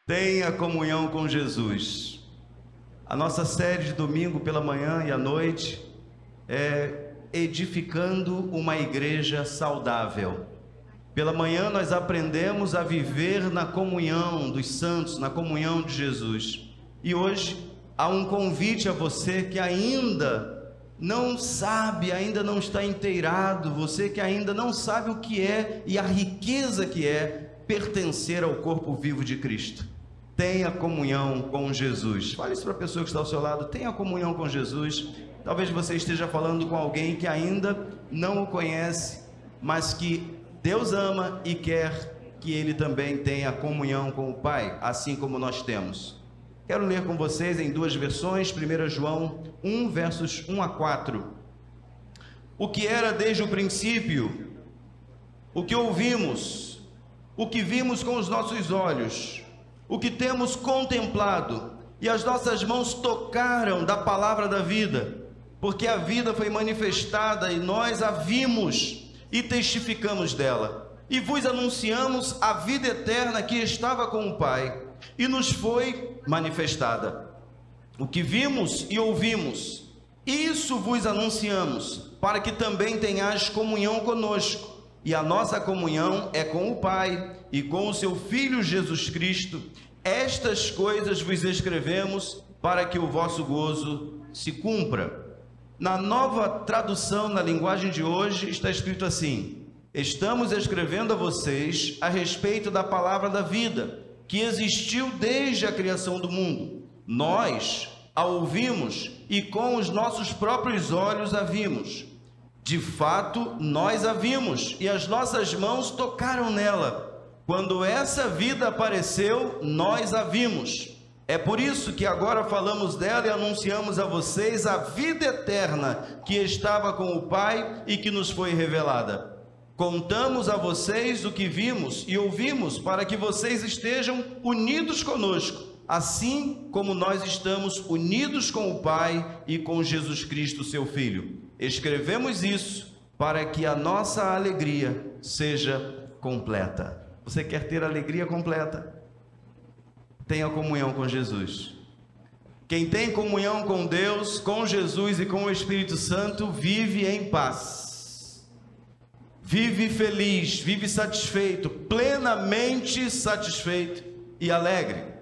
Tenha comunhão com Jesus. A nossa série de domingo pela manhã e à noite é edificando uma igreja saudável. Pela manhã nós aprendemos a viver na comunhão dos santos, na comunhão de Jesus. E hoje há um convite a você que ainda não sabe, ainda não está inteirado, você que ainda não sabe o que é e a riqueza que é pertencer ao corpo vivo de Cristo. Tenha comunhão com Jesus. Fale isso para a pessoa que está ao seu lado. Tenha comunhão com Jesus. Talvez você esteja falando com alguém que ainda não o conhece, mas que Deus ama e quer que ele também tenha comunhão com o Pai, assim como nós temos. Quero ler com vocês em duas versões, 1 João 1, versos 1 a 4. O que era desde o princípio, o que ouvimos, o que vimos com os nossos olhos, o que temos contemplado, e as nossas mãos tocaram da palavra da vida, porque a vida foi manifestada e nós a vimos e testificamos dela, e vos anunciamos a vida eterna que estava com o Pai, e nos foi manifestada. O que vimos e ouvimos, isso vos anunciamos, para que também tenhais comunhão conosco, e a nossa comunhão é com o Pai e com o seu Filho Jesus Cristo. Estas coisas vos escrevemos para que o vosso gozo se cumpra. Na Nova Tradução, na linguagem de hoje, está escrito assim: estamos escrevendo a vocês a respeito da palavra da vida, que existiu desde a criação do mundo. Nós a ouvimos e com os nossos próprios olhos a vimos. De fato, nós a vimos e as nossas mãos tocaram nela. Quando essa vida apareceu, nós a vimos. É por isso que agora falamos dela e anunciamos a vocês a vida eterna que estava com o Pai e que nos foi revelada. Contamos a vocês o que vimos e ouvimos para que vocês estejam unidos conosco, assim como nós estamos unidos com o Pai e com Jesus Cristo, seu Filho. Escrevemos isso para que a nossa alegria seja completa. Você quer ter alegria completa? Tenha comunhão com Jesus. Quem tem comunhão com Deus, com Jesus e com o Espírito Santo, vive em paz. Vive feliz, vive satisfeito, plenamente satisfeito e alegre.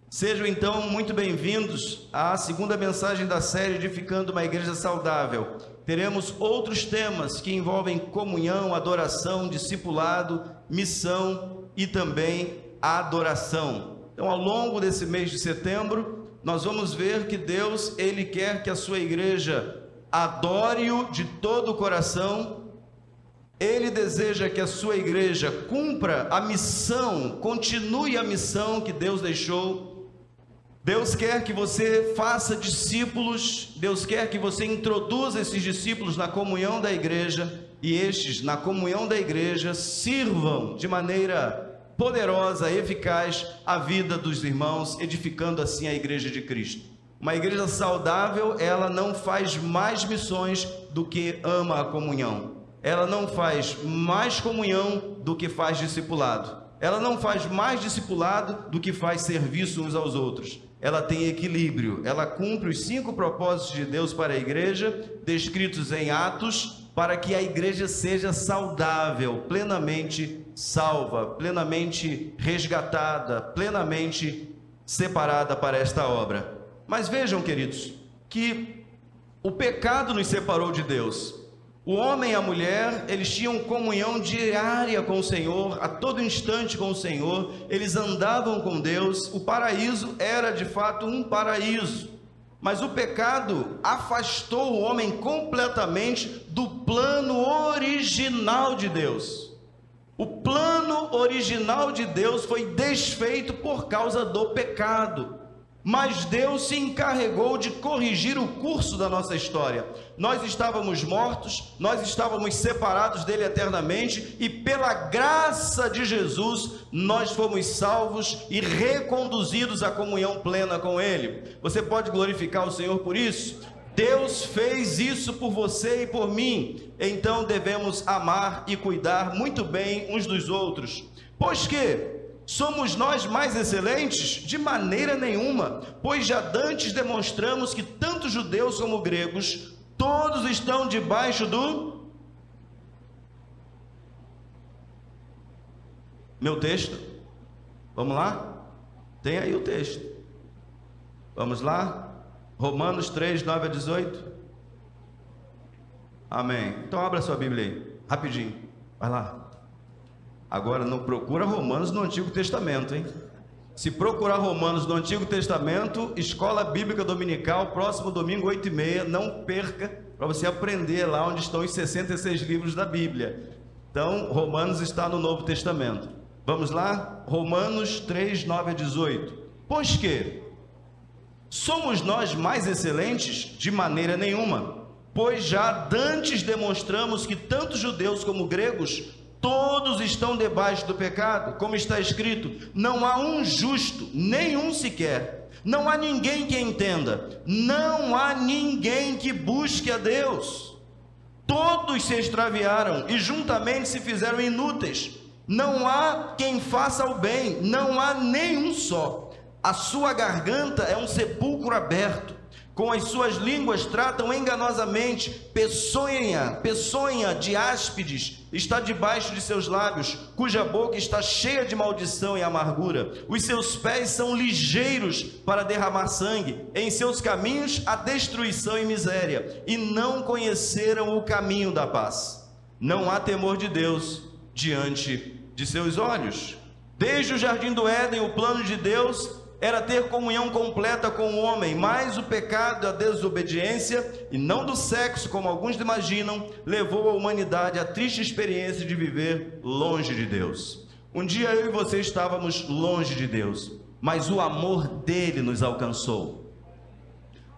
Sejam então muito bem-vindos à segunda mensagem da série Edificando uma Igreja Saudável. Teremos outros temas que envolvem comunhão, adoração, discipulado, missão e também adoração. Então, ao longo desse mês de setembro, nós vamos ver que Deus, Ele quer que a sua igreja adore-o de todo o coração. Ele deseja que a sua igreja cumpra a missão, continue a missão que Deus deixou. Deus quer que você faça discípulos, Deus quer que você introduza esses discípulos na comunhão da igreja, e estes, na comunhão da igreja, sirvam de maneira poderosa, eficaz, a vida dos irmãos, edificando assim a igreja de Cristo. Uma igreja saudável, ela não faz mais missões do que ama a comunhão. Ela não faz mais comunhão do que faz discipulado. Ela não faz mais discipulado do que faz serviço uns aos outros. Ela tem equilíbrio, ela cumpre os 5 propósitos de Deus para a igreja, descritos em Atos, para que a igreja seja saudável, plenamente salva, plenamente resgatada, plenamente separada para esta obra. Mas vejam, queridos, que o pecado nos separou de Deus. O homem e a mulher, eles tinham comunhão diária com o Senhor, a todo instante com o Senhor, eles andavam com Deus, o paraíso era de fato um paraíso, mas o pecado afastou o homem completamente do plano original de Deus. O plano original de Deus foi desfeito por causa do pecado. Mas Deus se encarregou de corrigir o curso da nossa história. Nós estávamos mortos, nós estávamos separados dele eternamente, e pela graça de Jesus, nós fomos salvos e reconduzidos à comunhão plena com ele. Você pode glorificar o Senhor por isso? Deus fez isso por você e por mim, então devemos amar e cuidar muito bem uns dos outros. Pois que Somos nós mais excelentes? De maneira nenhuma, pois já dantes demonstramos que tanto judeus como gregos, todos estão debaixo do... Meu texto? Vamos lá? Tem aí o texto. Vamos lá? Romanos 3, 9 a 18. Amém. Então abra sua Bíblia aí, rapidinho. Vai lá. Agora não procura Romanos no Antigo Testamento, hein? Se procurar Romanos no Antigo Testamento, Escola Bíblica Dominical, próximo domingo, 8h30, não perca, para você aprender lá onde estão os 66 livros da Bíblia. Então, Romanos está no Novo Testamento. Vamos lá? Romanos 3, 9 a 18. Pois que somos nós mais excelentes? De maneira nenhuma, pois já dantes demonstramos que tanto judeus como gregos, todos estão debaixo do pecado, como está escrito: não há um justo, nenhum sequer, não há ninguém que entenda, não há ninguém que busque a Deus. Todos se extraviaram e juntamente se fizeram inúteis. Não há quem faça o bem, não há nenhum só. A sua garganta é um sepulcro aberto, com as suas línguas tratam enganosamente, peçonha de áspides está debaixo de seus lábios, cuja boca está cheia de maldição e amargura. Os seus pés são ligeiros para derramar sangue, em seus caminhos há destruição e miséria, e não conheceram o caminho da paz. Não há temor de Deus diante de seus olhos. Desde o jardim do Éden, o plano de Deus era ter comunhão completa com o homem, mas o pecado, a desobediência, e não do sexo, como alguns imaginam, levou a humanidade à triste experiência de viver longe de Deus. Um dia eu e você estávamos longe de Deus, mas o amor dele nos alcançou.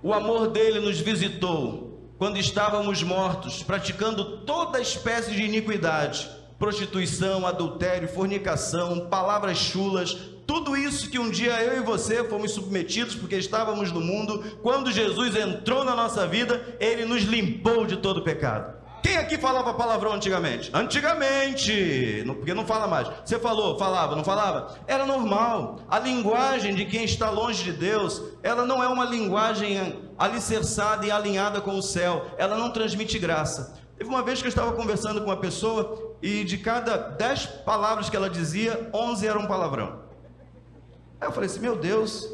O amor dele nos visitou quando estávamos mortos, praticando toda espécie de iniquidade, prostituição, adultério, fornicação, palavras chulas, tudo isso que um dia eu e você fomos submetidos porque estávamos no mundo. Quando Jesus entrou na nossa vida, ele nos limpou de todo pecado. Quem aqui falava palavrão antigamente? Antigamente, porque não fala mais. Você falava, não falava? Era normal. A linguagem de quem está longe de Deus, ela não é uma linguagem alicerçada e alinhada com o céu. Ela não transmite graça. Teve uma vez que eu estava conversando com uma pessoa e de cada 10 palavras que ela dizia, 11 eram palavrão. Aí eu falei assim: meu Deus,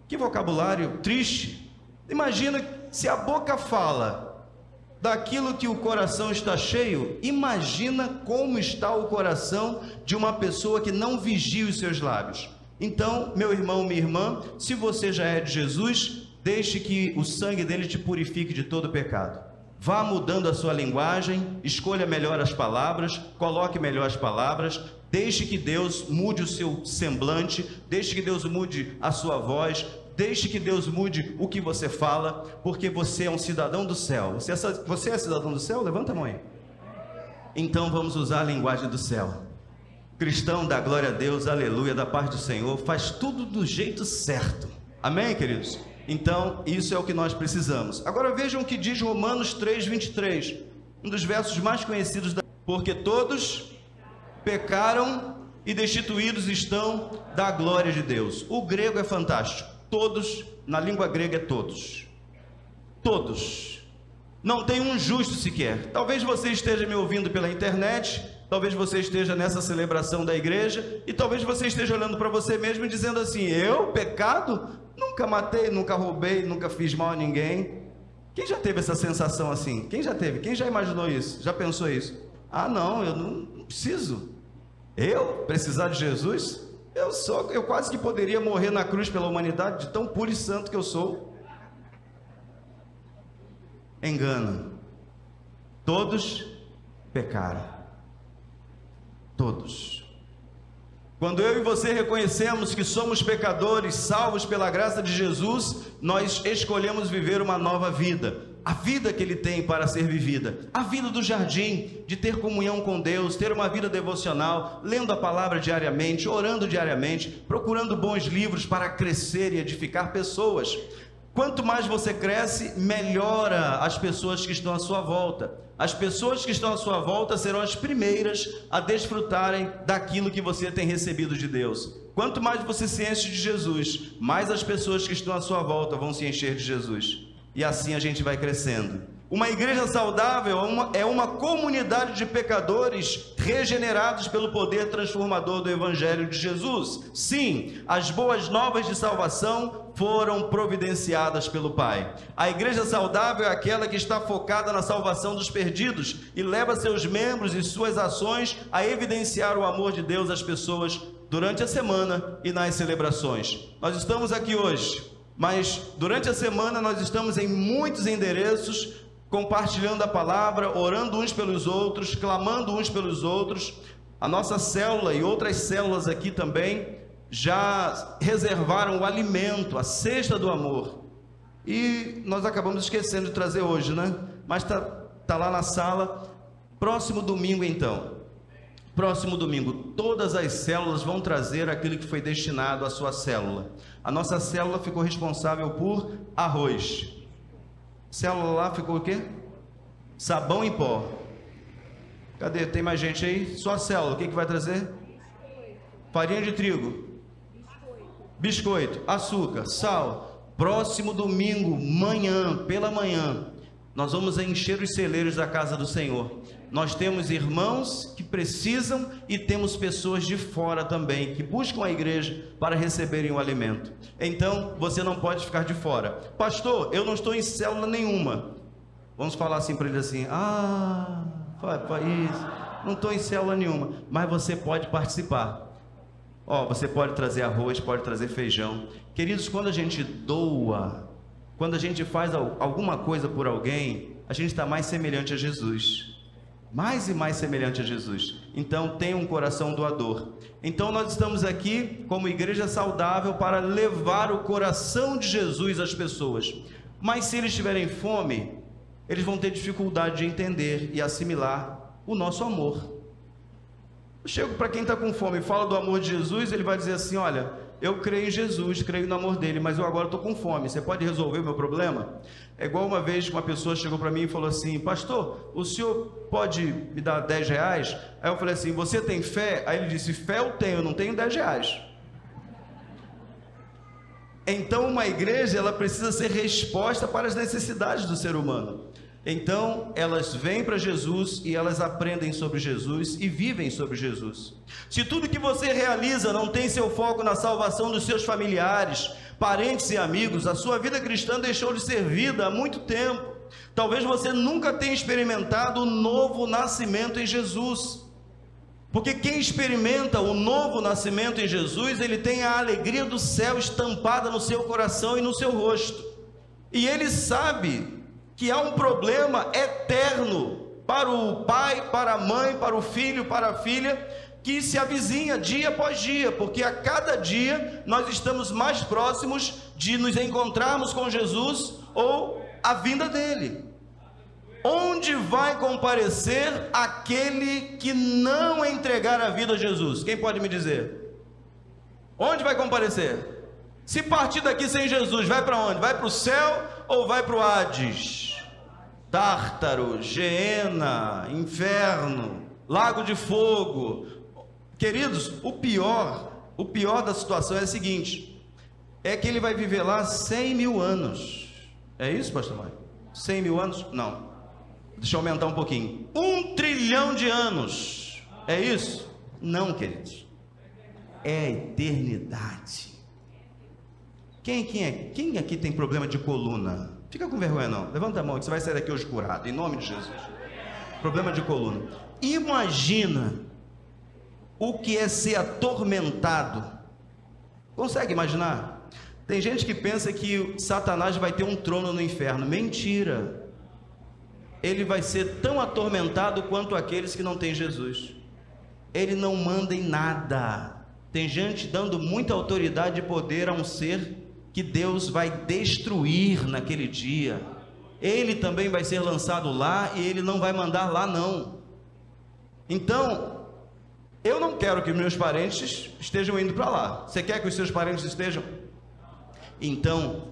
que vocabulário triste. Imagina se a boca fala daquilo que o coração está cheio, imagina como está o coração de uma pessoa que não vigia os seus lábios. Então, meu irmão, minha irmã, se você já é de Jesus, deixe que o sangue dele te purifique de todo pecado. Vá mudando a sua linguagem, escolha melhor as palavras, coloque melhor as palavras, deixe que Deus mude o seu semblante, deixe que Deus mude a sua voz, deixe que Deus mude o que você fala, porque você é um cidadão do céu. Você é cidadão do céu? Levanta a mão aí. Então vamos usar a linguagem do céu. Cristão, dá glória a Deus, aleluia, da paz do Senhor, faz tudo do jeito certo. Amém, queridos? Então, isso é o que nós precisamos. Agora vejam o que diz Romanos 3, 23, um dos versos mais conhecidos da... Porque todos pecaram e destituídos estão da glória de Deus. O grego é fantástico. Todos, na língua grega é todos. Todos. Não tem um justo sequer. Talvez você esteja me ouvindo pela internet, talvez você esteja nessa celebração da igreja, e talvez você esteja olhando para você mesmo e dizendo assim: eu, pecado? Nunca matei, nunca roubei, nunca fiz mal a ninguém. Quem já teve essa sensação assim? Quem já teve? Quem já imaginou isso? Já pensou isso? Ah, não, eu não preciso. Eu precisar de Jesus? Eu quase que poderia morrer na cruz pela humanidade, de tão puro e santo que eu sou. Engano. Todos pecaram. Todos. Quando eu e você reconhecemos que somos pecadores, salvos pela graça de Jesus, nós escolhemos viver uma nova vida. A vida que Ele tem para ser vivida. A vida do jardim, de ter comunhão com Deus, ter uma vida devocional, lendo a palavra diariamente, orando diariamente, procurando bons livros para crescer e edificar pessoas. Quanto mais você cresce, melhora as pessoas que estão à sua volta. As pessoas que estão à sua volta serão as primeiras a desfrutarem daquilo que você tem recebido de Deus. Quanto mais você se enche de Jesus, mais as pessoas que estão à sua volta vão se encher de Jesus. E assim a gente vai crescendo. Uma igreja saudável é uma comunidade de pecadores regenerados pelo poder transformador do Evangelho de Jesus. Sim, as boas novas de salvação foram providenciadas pelo Pai. A igreja saudável é aquela que está focada na salvação dos perdidos e leva seus membros e suas ações a evidenciar o amor de Deus às pessoas durante a semana e nas celebrações. Nós estamos aqui hoje, mas durante a semana nós estamos em muitos endereços, compartilhando a palavra, orando uns pelos outros, clamando uns pelos outros. A nossa célula e outras células aqui também já reservaram o alimento, a cesta do amor. E nós acabamos esquecendo de trazer hoje, né? Mas tá lá na sala. Próximo domingo então. Próximo domingo, todas as células vão trazer aquilo que foi destinado à sua célula. A nossa célula ficou responsável por arroz. Célula lá ficou o quê? Sabão em pó. Cadê? Tem mais gente aí? Só a célula, o que vai trazer? Farinha de trigo. Biscoito, açúcar, sal. Próximo domingo, pela manhã, nós vamos encher os celeiros da casa do Senhor. Nós temos irmãos que precisam e temos pessoas de fora também, que buscam a igreja para receberem o alimento. Então, você não pode ficar de fora. Pastor, eu não estou em célula nenhuma. Vamos falar assim para ele assim, não estou em célula nenhuma, mas você pode participar. Você pode trazer arroz, pode trazer feijão. Queridos, quando a gente doa, quando a gente faz alguma coisa por alguém, a gente está mais semelhante a Jesus. Mais e mais semelhante a Jesus. Então tenha um coração doador. Então nós estamos aqui como igreja saudável para levar o coração de Jesus às pessoas. Mas se eles tiverem fome, eles vão ter dificuldade de entender e assimilar o nosso amor. Eu chego para quem está com fome e falo do amor de Jesus, ele vai dizer assim, olha, eu creio em Jesus, creio no amor dele, mas eu agora estou com fome, você pode resolver o meu problema? É igual uma vez que uma pessoa chegou para mim e falou assim, pastor, o senhor pode me dar 10 reais? Aí eu falei assim, você tem fé? Aí ele disse, fé eu tenho, não tenho 10 reais. Então uma igreja, ela precisa ser resposta para as necessidades do ser humano. Então elas vêm para Jesus e elas aprendem sobre Jesus e vivem sobre Jesus. Se tudo que você realiza não tem seu foco na salvação dos seus familiares, parentes e amigos, a sua vida cristã deixou de ser vida há muito tempo. Talvez você nunca tenha experimentado o novo nascimento em Jesus. Porque quem experimenta o novo nascimento em Jesus, ele tem a alegria do céu estampada no seu coração e no seu rosto. E ele sabe que há um problema eterno para o pai, para a mãe, para o filho, para a filha, que se avizinha dia após dia, porque a cada dia nós estamos mais próximos de nos encontrarmos com Jesus ou a vinda dele. Onde vai comparecer aquele que não entregar a vida a Jesus? Quem pode me dizer? Onde vai comparecer? Se partir daqui sem Jesus, vai para onde? Vai para o céu ou vai para o Hades? Tártaro, Geena, inferno, lago de fogo. Queridos, o pior da situação é o seguinte, é que ele vai viver lá 100 mil anos. É isso, pastor Mário? 100 mil anos? Não. Deixa eu aumentar um pouquinho. 1 trilhão de anos. É isso? Não, queridos. É a eternidade. Quem aqui tem problema de coluna? Fica com vergonha não. Levanta a mão que você vai sair daqui hoje curado. Em nome de Jesus. Problema de coluna. Imagina o que é ser atormentado. Consegue imaginar? Tem gente que pensa que Satanás vai ter um trono no inferno. Mentira. Ele vai ser tão atormentado quanto aqueles que não têm Jesus. Ele não manda em nada. Tem gente dando muita autoridade e poder a um ser que Deus vai destruir naquele dia. Ele também vai ser lançado lá e ele não vai mandar lá não. Então, eu não quero que meus parentes estejam indo para lá. Você quer que os seus parentes estejam? Então,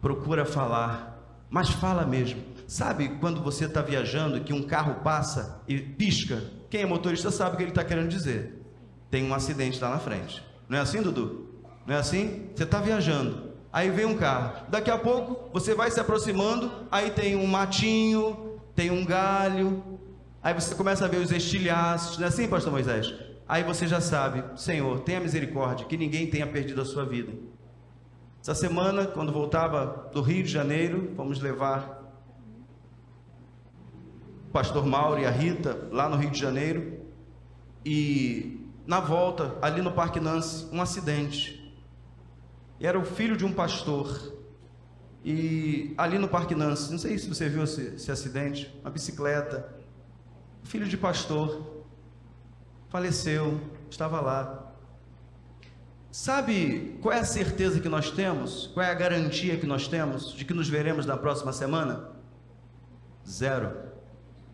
procura falar, mas fala mesmo. Sabe quando você está viajando, que um carro passa e pisca? Quem é motorista sabe o que ele está querendo dizer. Tem um acidente lá na frente. Não é assim, Dudu? Não é assim? Você está viajando, aí vem um carro. Daqui a pouco, você vai se aproximando, aí tem um matinho, tem um galho. Aí você começa a ver os estilhaços. Não é assim, pastor Moisés? Aí você já sabe, Senhor, tenha misericórdia, que ninguém tenha perdido a sua vida. Essa semana, quando voltava do Rio de Janeiro, fomos levar o pastor Mauro e a Rita lá no Rio de Janeiro, e na volta, ali no Parque Nancy, um acidente. E era o filho de um pastor, e ali no Parque Nancy, não sei se você viu esse acidente, uma bicicleta, filho de pastor, faleceu, estava lá. Sabe qual é a certeza que nós temos? Qual é a garantia que nós temos de que nos veremos na próxima semana? Zero,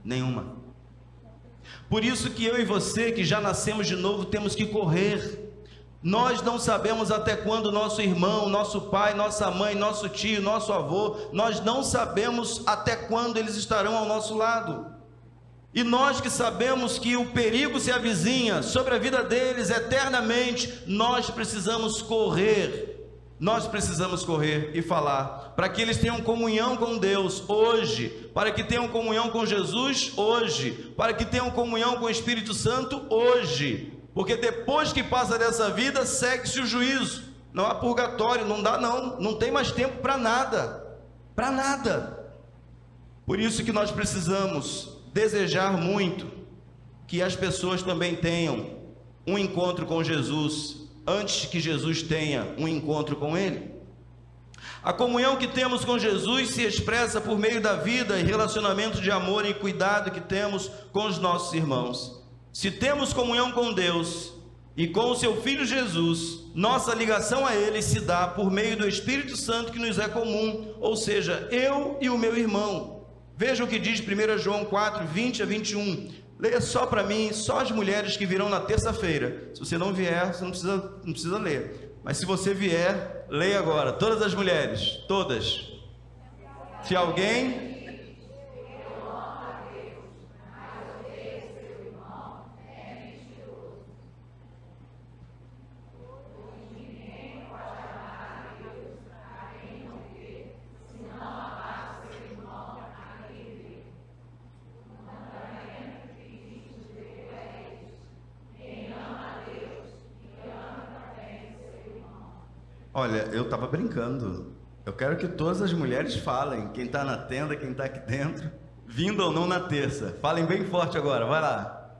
nenhuma. Por isso que eu e você, que já nascemos de novo, temos que correr. Nós não sabemos até quando nosso irmão, nosso pai, nossa mãe, nosso tio, nosso avô, nós não sabemos até quando eles estarão ao nosso lado. E nós que sabemos que o perigo se avizinha sobre a vida deles eternamente, nós precisamos correr e falar, para que eles tenham comunhão com Deus hoje, para que tenham comunhão com Jesus hoje, para que tenham comunhão com o Espírito Santo hoje, porque depois que passa dessa vida, segue-se o juízo, não há purgatório, não dá não tem mais tempo para nada, por isso que nós precisamos desejar muito que as pessoas também tenham um encontro com Jesus, antes que Jesus tenha um encontro com Ele. A comunhão que temos com Jesus se expressa por meio da vida e relacionamento de amor e cuidado que temos com os nossos irmãos. Se temos comunhão com Deus e com o seu Filho Jesus, nossa ligação a Ele se dá por meio do Espírito Santo que nos é comum, ou seja, eu e o meu irmão. Veja o que diz 1 João 4, 20 a 21. Leia só para mim, só as mulheres que virão na terça-feira. Se você não vier, você não precisa ler. Mas se você vier, leia agora. Todas as mulheres, todas. Se alguém... Olha, eu estava brincando. Eu quero que todas as mulheres falem. Quem está na tenda, quem está aqui dentro, vindo ou não na terça. Falem bem forte agora, vai lá.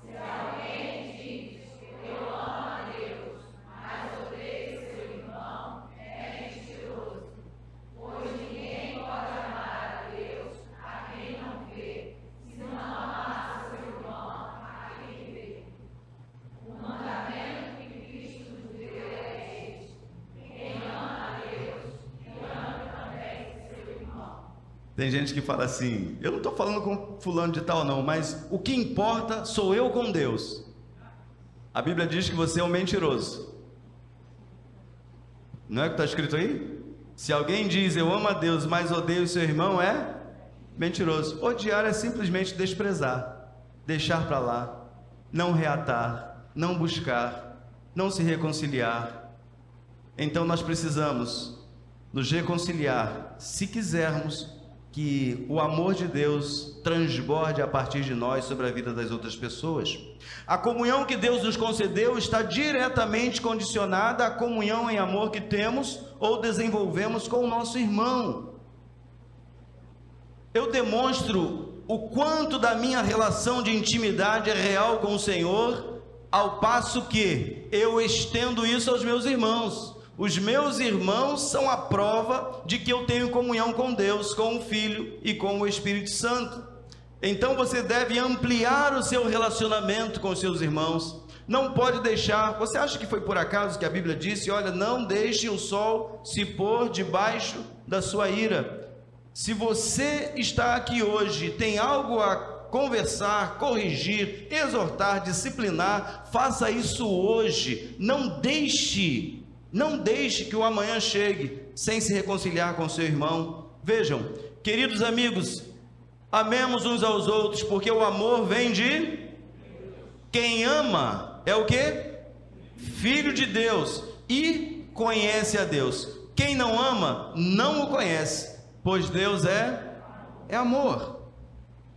Se alguém diz, eu amo a Deus, mas odeio seu irmão, é mentiroso. Pois ninguém pode amar a Deus a quem não vê, se não amar seu irmão a quem vê. O mandamento que Cristo nos deu é este: quem ama a Deus, que ame também seu irmão. Tem gente que fala assim, eu não estou falando com fulano de tal não, mas o que importa sou eu com Deus. A Bíblia diz que você é um mentiroso. Não é o que está escrito aí? Se alguém diz eu amo a Deus, mas odeio seu irmão, é mentiroso. Odiar é simplesmente desprezar, deixar para lá, não reatar, não buscar, não se reconciliar. Então nós precisamos nos reconciliar, se quisermos que o amor de Deus transborde a partir de nós sobre a vida das outras pessoas. A comunhão que Deus nos concedeu está diretamente condicionada à comunhão em amor que temos ou desenvolvemos com o nosso irmão. Eu demonstro o quanto da minha relação de intimidade é real com o Senhor, ao passo que eu estendo isso aos meus irmãos. Os meus irmãos são a prova de que eu tenho comunhão com Deus, com o Filho e com o Espírito Santo. Então você deve ampliar o seu relacionamento com os seus irmãos. Não pode deixar... Você acha que foi por acaso que a Bíblia disse, olha, não deixe o sol se pôr debaixo da sua ira? Se você está aqui hoje, tem algo a conversar, corrigir, exortar, disciplinar, faça isso hoje. Não deixe Não deixe que o amanhã chegue sem se reconciliar com seu irmão. Vejam, queridos amigos, amemos uns aos outros, porque o amor vem de... Quem ama é o quê? Filho de Deus e conhece a Deus. Quem não ama, não o conhece, pois Deus é amor.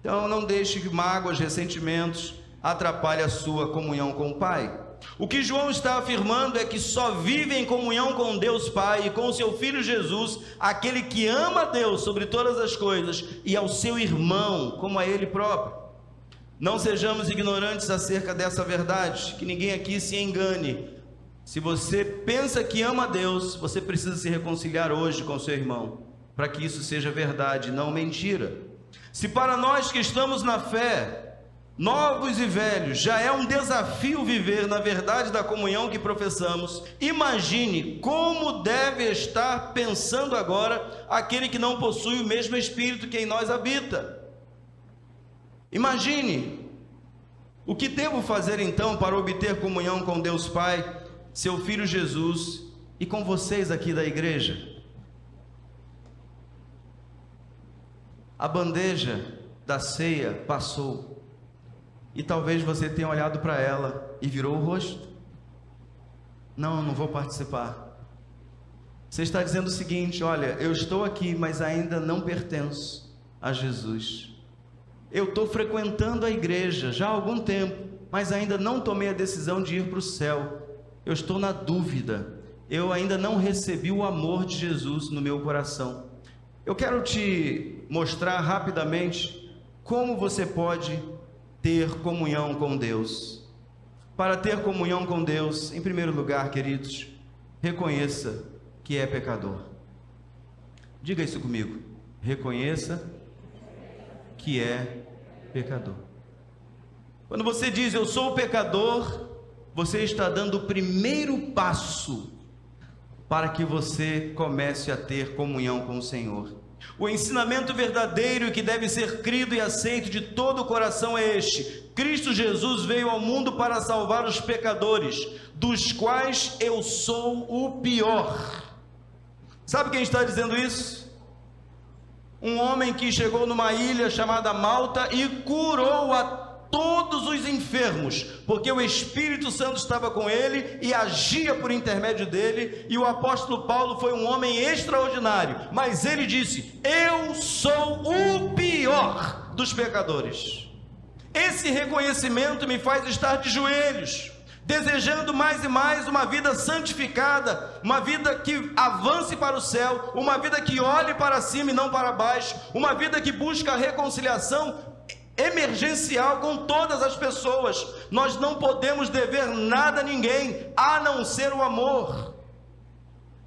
Então não deixe que mágoas, ressentimentos atrapalhem a sua comunhão com o Pai. O que João está afirmando é que só vive em comunhão com Deus Pai e com o seu Filho Jesus, aquele que ama a Deus sobre todas as coisas e ao seu irmão como a ele próprio. Não sejamos ignorantes acerca dessa verdade, que ninguém aqui se engane. Se você pensa que ama a Deus, você precisa se reconciliar hoje com seu irmão, para que isso seja verdade, não mentira. Se para nós que estamos na fé, novos e velhos, já é um desafio viver na verdade da comunhão que professamos, imagine como deve estar pensando agora aquele que não possui o mesmo Espírito que em nós habita. Imagine, o que devo fazer então para obter comunhão com Deus Pai, seu Filho Jesus e com vocês aqui da igreja? A bandeja da ceia passou. E talvez você tenha olhado para ela e virou o rosto. Não vou participar. Você está dizendo o seguinte: olha, eu estou aqui, mas ainda não pertenço a Jesus. Eu estou frequentando a igreja já há algum tempo, mas ainda não tomei a decisão de ir para o céu. Eu estou na dúvida. Eu ainda não recebi o amor de Jesus no meu coração. Eu quero te mostrar rapidamente como você pode ter comunhão com Deus. Para ter comunhão com Deus, em primeiro lugar, queridos, reconheça que é pecador. Diga isso comigo. Reconheça que é pecador. Quando você diz eu sou pecador, você está dando o primeiro passo para que você comece a ter comunhão com o Senhor. O ensinamento verdadeiro que deve ser crido e aceito de todo o coração é este: Cristo Jesus veio ao mundo para salvar os pecadores, dos quais eu sou o pior. Sabe quem está dizendo isso? Um homem que chegou numa ilha chamada Malta e curou a todos os enfermos, porque o Espírito Santo estava com ele e agia por intermédio dele. E o apóstolo Paulo foi um homem extraordinário, mas ele disse: eu sou o pior dos pecadores. Esse reconhecimento me faz estar de joelhos, desejando mais e mais uma vida santificada, uma vida que avance para o céu, uma vida que olhe para cima e não para baixo, uma vida que busca a reconciliação emergencial com todas as pessoas. Nós não podemos dever nada a ninguém, a não ser o amor.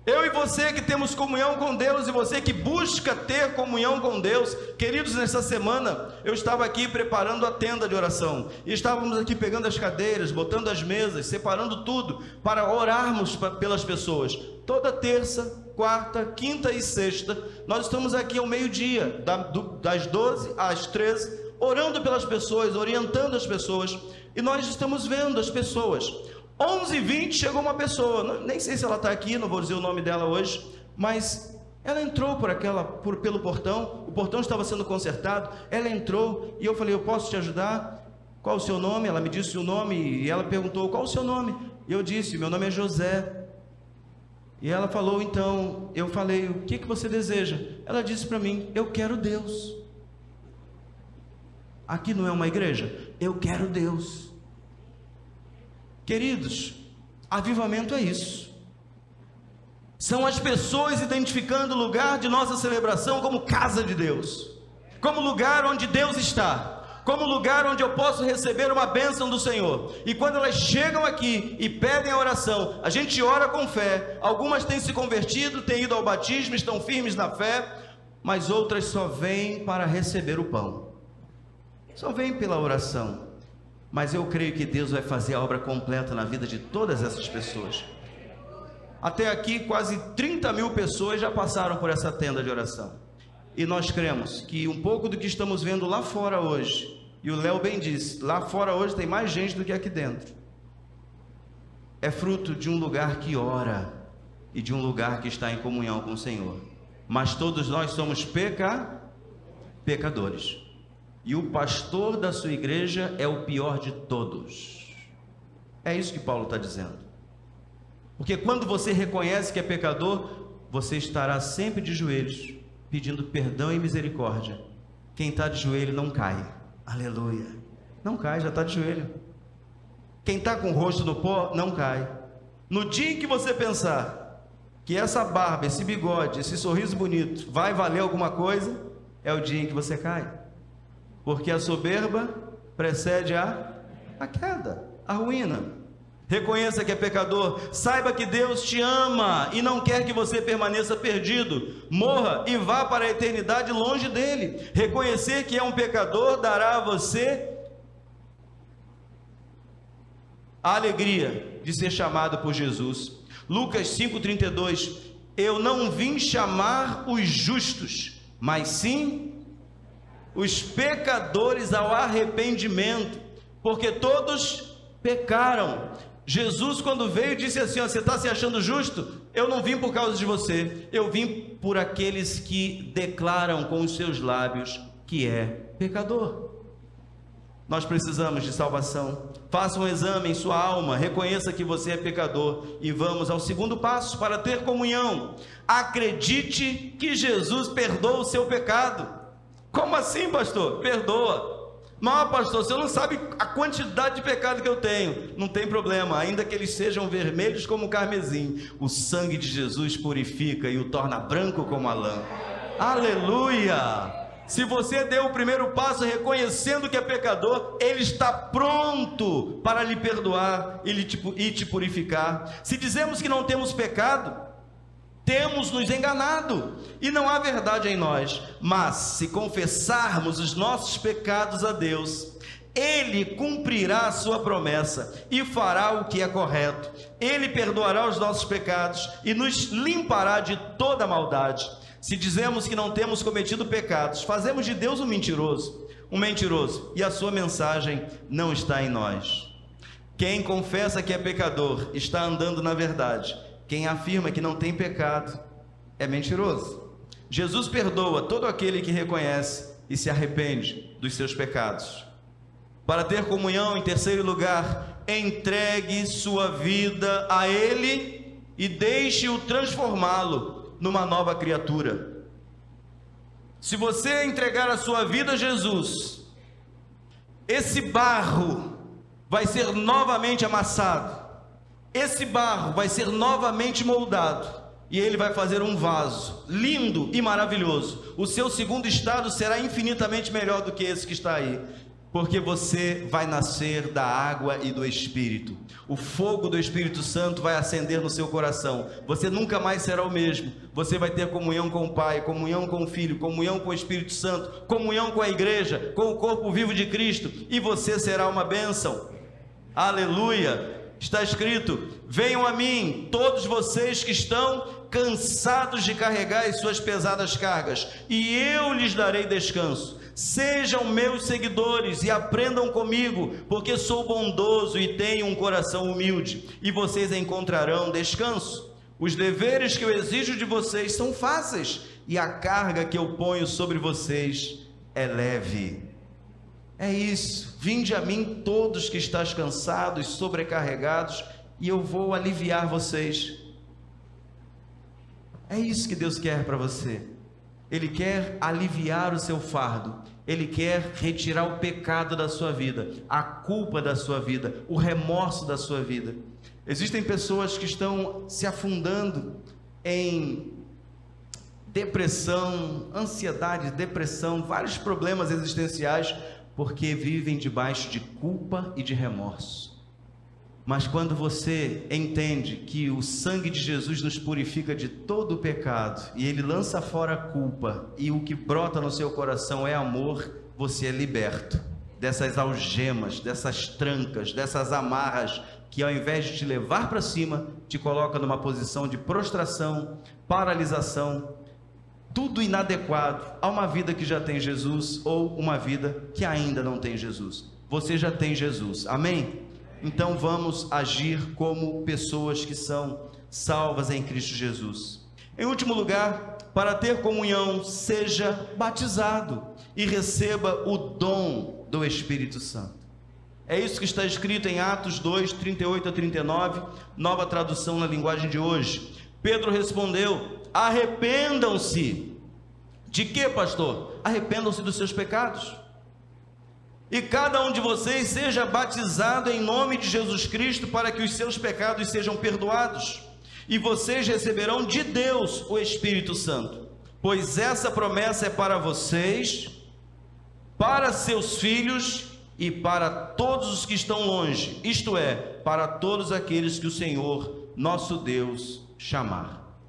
Eu e você que temos comunhão com Deus, e você que busca ter comunhão com Deus, queridos, nessa semana eu estava aqui preparando a tenda de oração, e estávamos aqui pegando as cadeiras, botando as mesas, separando tudo, para orarmos pelas pessoas. Toda terça, quarta, quinta e sexta, nós estamos aqui ao meio-dia, das 12 às 13, orando pelas pessoas, orientando as pessoas, e nós estamos vendo as pessoas. 11h20 chegou uma pessoa, nem sei se ela está aqui, não vou dizer o nome dela hoje, mas ela entrou pelo portão, o portão estava sendo consertado, ela entrou, e eu falei: eu posso te ajudar? Qual o seu nome? Ela me disse o nome, e ela perguntou: qual o seu nome? E eu disse: meu nome é José. E ela falou: então, eu falei: o que você deseja? Ela disse para mim: eu quero Deus. Aqui não é uma igreja? Eu quero Deus. Queridos, avivamento é isso. São as pessoas identificando o lugar de nossa celebração como casa de Deus, como lugar onde Deus está, como lugar onde eu posso receber uma bênção do Senhor. E quando elas chegam aqui e pedem a oração, a gente ora com fé. Algumas têm se convertido, têm ido ao batismo, estão firmes na fé, mas outras só vêm para receber o pão. Só vem pela oração, mas eu creio que Deus vai fazer a obra completa na vida de todas essas pessoas. Até aqui quase 30.000 pessoas já passaram por essa tenda de oração, e nós cremos que um pouco do que estamos vendo lá fora hoje, e o Léo bem disse, lá fora hoje tem mais gente do que aqui dentro, é fruto de um lugar que ora, e de um lugar que está em comunhão com o Senhor. Mas todos nós somos pecadores. E o pastor da sua igreja é o pior de todos. É isso que Paulo está dizendo. Porque quando você reconhece que é pecador, você estará sempre de joelhos, pedindo perdão e misericórdia. Quem está de joelho não cai. Aleluia. Não cai, já está de joelho. Quem está com o rosto no pó, não cai. No dia em que você pensar que essa barba, esse bigode, esse sorriso bonito vai valer alguma coisa, é o dia em que você cai. Porque a soberba precede a queda, a ruína. Reconheça que é pecador, saiba que Deus te ama e não quer que você permaneça perdido, morra e vá para a eternidade longe dele. Reconhecer que é um pecador dará a você a alegria de ser chamado por Jesus. Lucas 5,32: eu não vim chamar os justos, mas sim os pecadores ao arrependimento, porque todos pecaram. Jesus, quando veio, disse assim: você está se achando justo? Eu não vim por causa de você, eu vim por aqueles que declaram com os seus lábios que é pecador. Nós precisamos de salvação. Faça um exame em sua alma, reconheça que você é pecador e vamos ao segundo passo para ter comunhão. Acredite que Jesus perdoa o seu pecado. Como assim, pastor? Perdoa. Mas, pastor, você não sabe a quantidade de pecado que eu tenho. Não tem problema, ainda que eles sejam vermelhos como o carmesim, o sangue de Jesus purifica e o torna branco como a lã. Aleluia! Se você deu o primeiro passo reconhecendo que é pecador, Ele está pronto para lhe perdoar e te purificar. Se dizemos que não temos pecado, temos nos enganado e não há verdade em nós. Mas se confessarmos os nossos pecados a Deus, Ele cumprirá a sua promessa e fará o que é correto. Ele perdoará os nossos pecados e nos limpará de toda maldade. Se dizemos que não temos cometido pecados, fazemos de Deus um mentiroso, e a sua mensagem não está em nós. Quem confessa que é pecador está andando na verdade. Quem afirma que não tem pecado é mentiroso. Jesus perdoa todo aquele que reconhece e se arrepende dos seus pecados. Para ter comunhão, em terceiro lugar, entregue sua vida a Ele e deixe-o transformá-lo numa nova criatura. Se você entregar a sua vida a Jesus, esse barro vai ser novamente amassado, esse barro vai ser novamente moldado, e Ele vai fazer um vaso lindo e maravilhoso. O seu segundo estado será infinitamente melhor do que esse que está aí, porque você vai nascer da água e do Espírito. O fogo do Espírito Santo vai acender no seu coração. Você nunca mais será o mesmo. Você vai ter comunhão com o Pai, comunhão com o Filho, comunhão com o Espírito Santo, comunhão com a igreja, com o corpo vivo de Cristo, e você será uma bênção. Aleluia! Está escrito: venham a mim todos vocês que estão cansados de carregar as suas pesadas cargas, e eu lhes darei descanso. Sejam meus seguidores e aprendam comigo, porque sou bondoso e tenho um coração humilde, e vocês encontrarão descanso. Os deveres que eu exijo de vocês são fáceis, e a carga que eu ponho sobre vocês é leve. É isso. Vinde a mim todos que estáis cansados, sobrecarregados, e eu vou aliviar vocês. É isso que Deus quer para você. Ele quer aliviar o seu fardo, Ele quer retirar o pecado da sua vida, a culpa da sua vida, o remorso da sua vida. Existem pessoas que estão se afundando em depressão, ansiedade, depressão, vários problemas existenciais, porque vivem debaixo de culpa e de remorso. Mas quando você entende que o sangue de Jesus nos purifica de todo o pecado, e Ele lança fora a culpa, e o que brota no seu coração é amor, você é liberto dessas algemas, dessas trancas, dessas amarras, que ao invés de te levar para cima, te coloca numa posição de prostração, paralisação, tudo inadequado a uma vida que já tem Jesus, ou uma vida que ainda não tem Jesus. Você já tem Jesus, amém? Então vamos agir como pessoas que são salvas em Cristo Jesus. Em último lugar, para ter comunhão, seja batizado e receba o dom do Espírito Santo. É isso que está escrito em Atos 2, 38 a 39, nova tradução na linguagem de hoje. Pedro respondeu: arrependam-se. De quê, pastor? Arrependam-se dos seus pecados. E cada um de vocês seja batizado em nome de Jesus Cristo para que os seus pecados sejam perdoados. E vocês receberão de Deus o Espírito Santo, pois essa promessa é para vocês, para seus filhos e para todos os que estão longe, isto é, para todos aqueles que o Senhor, nosso Deus, chamar.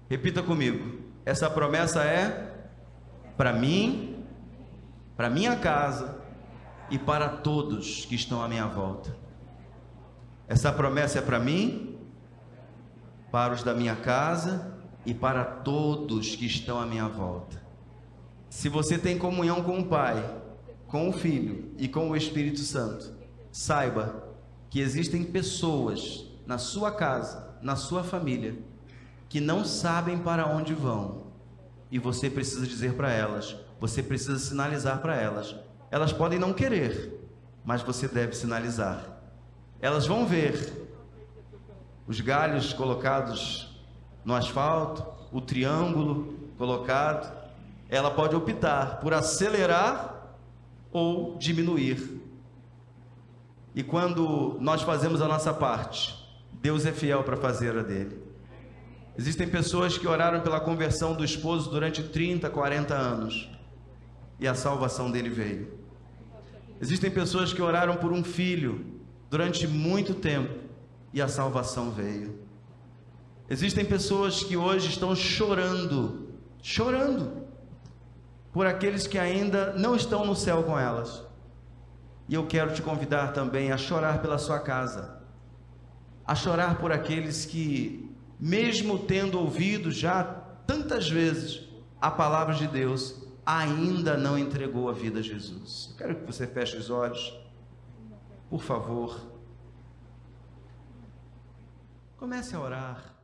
Repita comigo: essa promessa é para mim, para minha casa e para todos que estão à minha volta. Essa promessa é para mim, para os da minha casa e para todos que estão à minha volta. Se você tem comunhão com o Pai, com o Filho e com o Espírito Santo, saiba que existem pessoas na sua casa, na sua família, que não sabem para onde vão, e você precisa dizer para elas, você precisa sinalizar para elas. Elas podem não querer, mas você deve sinalizar. Elas vão ver os galhos colocados no asfalto, o triângulo colocado. Ela pode optar por acelerar ou diminuir. E quando nós fazemos a nossa parte, Deus é fiel para fazer a dele. Existem pessoas que oraram pela conversão do esposo durante 30, 40 anos e a salvação dele veio. Existem pessoas que oraram por um filho durante muito tempo e a salvação veio. Existem pessoas que hoje estão chorando por aqueles que ainda não estão no céu com elas. E eu quero te convidar também a chorar pela sua casa, a chorar por aqueles que, mesmo tendo ouvido já tantas vezes a palavra de Deus, ainda não entregou a vida a Jesus. Eu quero que você feche os olhos, por favor. Comece a orar.